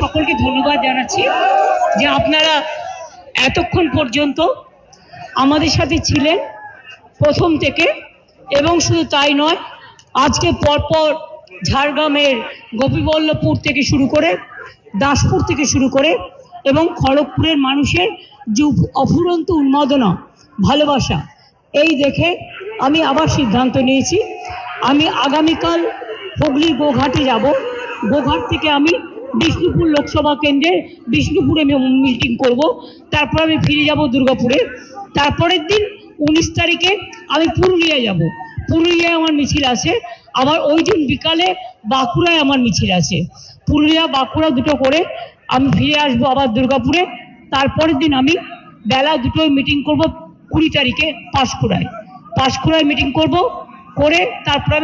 সকলকে ধন্যবাদ জানাচ্ছি যে আপনারা এতক্ষণ পর্যন্ত আমাদের সাথে ছিলেন প্রথম থেকে, এবং শুধু তাই নয়, আজকে পরপর ঝাড়গ্রামের গোপীবল্লভপুর থেকে শুরু করে, দাসপুর থেকে শুরু করে এবং খড়গপুরের মানুষের যে অফুরন্ত উন্মাদনা, ভালোবাসা, এই দেখে আমি আবার সিদ্ধান্ত নিয়েছি আমি আগামীকাল হুগলির গোঘাটে যাব। গোঘাট থেকে আমি বিষ্ণুপুর লোকসভা কেন্দ্রে বিষ্ণুপুরে মিটিং করব, তারপর আমি ফিরে যাব দুর্গাপুরে। তারপরের দিন 19 তারিখে আমি পুরুলিয়া যাব। পুরুলিয়ায় আমার মিছিল আছে। আবার ওই দিন বিকালে বাঁকুড়ায় আমার মিছিল আছে। পুরুলিয়া বাঁকুড়া দুটো করে আমি ফিরে আসবো আবার দুর্গাপুরে। তারপরের দিন আমি বেলা দুটোয় মিটিং করব 20 তারিখে পাঁশকুড়ায় মিটিং করব, করে তারপর আমি